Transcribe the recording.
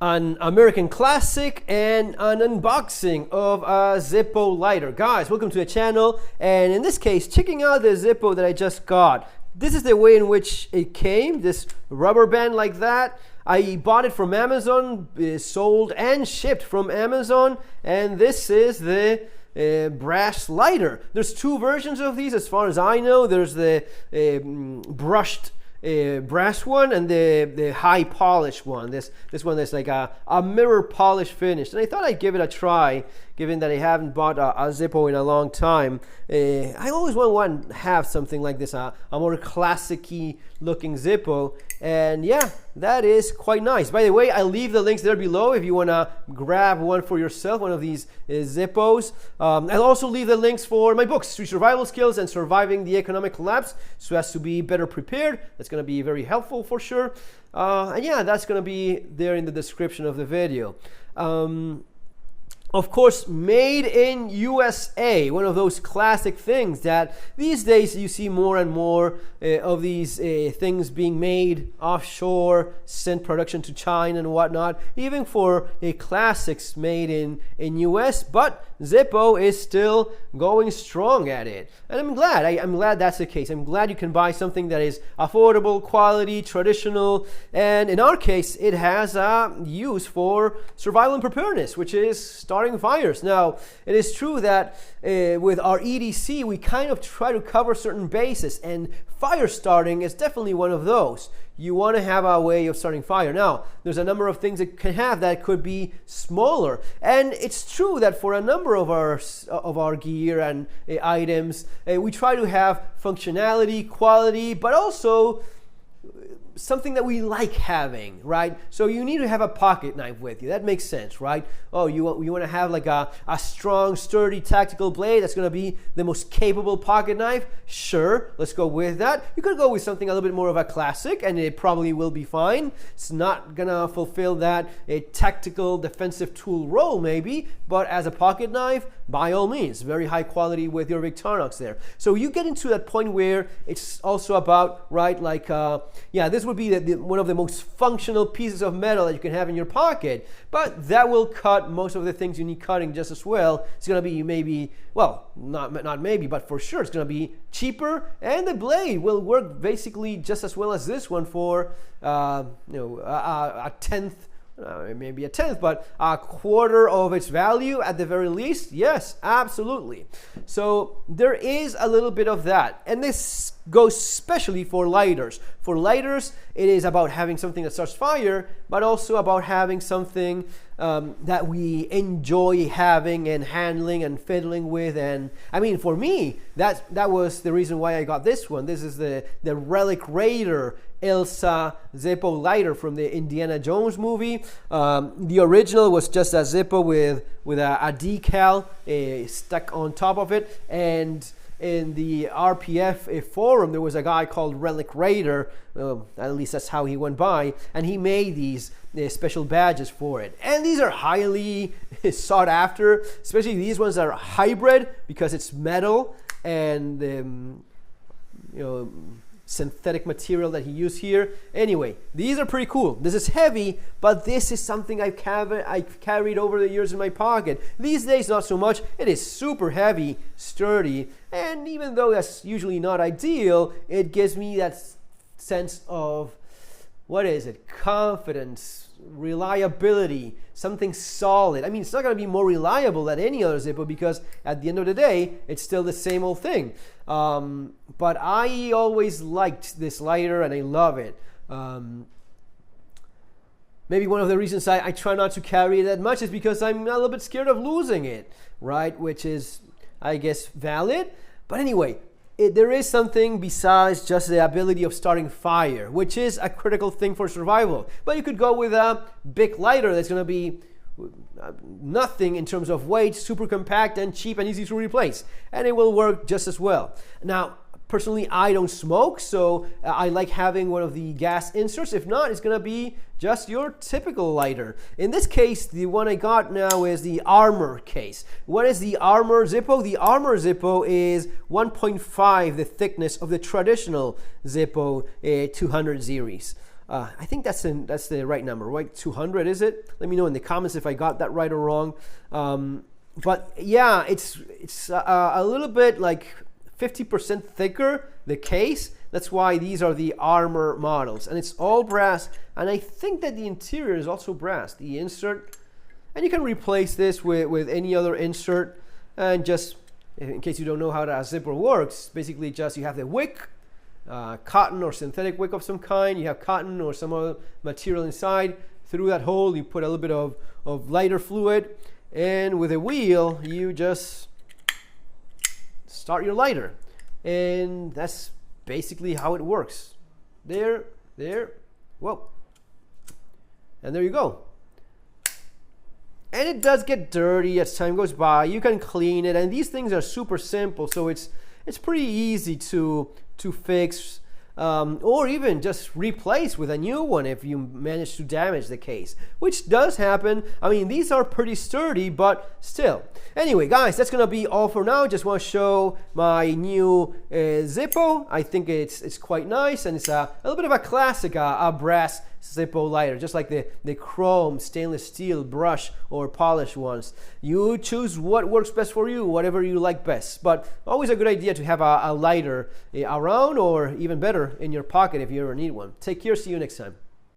an American classic and an unboxing of a Zippo lighter. Guys, welcome to the channel, and in this case, checking out the Zippo that I just got. This is the way in which it came, this rubber band like that. I bought it from Amazon, sold and shipped from Amazon, and this is the brass lighter. There's two versions of these as far as I know. There's the brushed brass one and the high polish one. This one is like a mirror polish finish, and I thought I'd give it a try, given that I haven't bought a Zippo in a long time. I always want to have something like this, a more classic-y looking Zippo, and yeah, that is quite nice. By the way, I'll leave the links there below if you want to grab one for yourself, one of these Zippos. I'll also leave the links for my books, Street Survival Skills and Surviving the Economic Collapse, so as to be better prepared. That's going to be very helpful for sure. And yeah, that's going to be there in the description of the video. Of course, made in USA, one of those classic things that these days you see more and more of these things being made offshore, sent production to China and whatnot, even for classics made in US, but Zippo is still going strong at it. And I'm glad that's the case. I'm glad you can buy something that is affordable, quality, traditional, and in our case, it has a use for survival and preparedness, which is starting fires. Now, it is true that with our EDC, we kind of try to cover certain bases, and fire starting is definitely one of those. You want to have a way of starting fire. Now, there's a number of things it can have that could be smaller, and it's true that for a number of our gear and items, we try to have functionality, quality, but also something that we like having, right? So you need to have a pocket knife with you. That makes sense, right? Oh, you want to have like a strong, sturdy tactical blade that's going to be the most capable pocket knife? Sure, let's go with that. You could go with something a little bit more of a classic, and it probably will be fine. It's not going to fulfill that tactical defensive tool role maybe, but as a pocket knife, by all means, very high quality with your Victorinox there. So you get into that point where it's also about, right, like, yeah, this would be one of the most functional pieces of metal that you can have in your pocket, but that will cut most of the things you need cutting just as well. It's going to be maybe, well, not maybe, but for sure it's going to be cheaper, and the blade will work basically just as well as this one for a tenth, maybe a tenth, but a quarter of its value at the very least. Yes, absolutely. So there is a little bit of that, and this goes especially for lighters. For lighters, it is about having something that starts fire, but also about having something that we enjoy having and handling and fiddling with. And I mean, for me, that was the reason why I got this one. This is the Relic Raider Elsa Zippo lighter from the Indiana Jones movie. The original was just a Zippo with a decal stuck on top of it, and in the RPF forum, there was a guy called Relic Raider, at least that's how he went by, and he made these special badges for it. And these are highly sought after, especially these ones that are hybrid, because it's metal and synthetic material that he used here. Anyway, these are pretty cool. This is heavy, but this is something I've carried over the years in my pocket. These days, not so much. It is super heavy, sturdy, and even though that's usually not ideal, it gives me that sense of, what is it, confidence, reliability, something solid. I mean, it's not going to be more reliable than any other Zippo, because at the end of the day, it's still the same old thing. But I always liked this lighter, and I love it. Maybe one of the reasons I try not to carry it that much is because I'm a little bit scared of losing it, right? Which is, I guess, valid. But anyway, there is something besides just the ability of starting fire, which is a critical thing for survival. But you could go with a big lighter that's going to be nothing in terms of weight, super compact and cheap and easy to replace, and it will work just as well. Now, personally, I don't smoke, so I like having one of the gas inserts. If not, it's going to be just your typical lighter. In this case, the one I got now is the Armor case. What is the Armor Zippo? The Armor Zippo is 1.5 the thickness of the traditional Zippo 200 series. I think that's the right number, right? 200, is it? Let me know in the comments if I got that right or wrong. But yeah, it's a little bit like 50% thicker, the case. That's why these are the armor models, and it's all brass. And I think that the interior is also brass, the insert. And you can replace this with any other insert. And just in case you don't know how a zipper works, basically just you have the wick, cotton or synthetic wick of some kind. You have cotton or some other material inside. Through that hole, you put a little bit of lighter fluid, and with a wheel, you just start your lighter. And that's basically how it works. There, whoa. And there you go. And it does get dirty as time goes by. You can clean it, and these things are super simple, so it's pretty easy to fix, or even just replace with a new one if you manage to damage the case, which does happen. I mean, these are pretty sturdy, but still. Anyway, guys, that's gonna be all for now. Just want to show my new Zippo. I think it's quite nice, and it's a little bit of a classic, a brass Zippo lighter, just like the chrome stainless steel brush or polish ones. You choose what works best for you, whatever you like best. But always a good idea to have a lighter around, or even better, in your pocket if you ever need one. Take care. See you next time.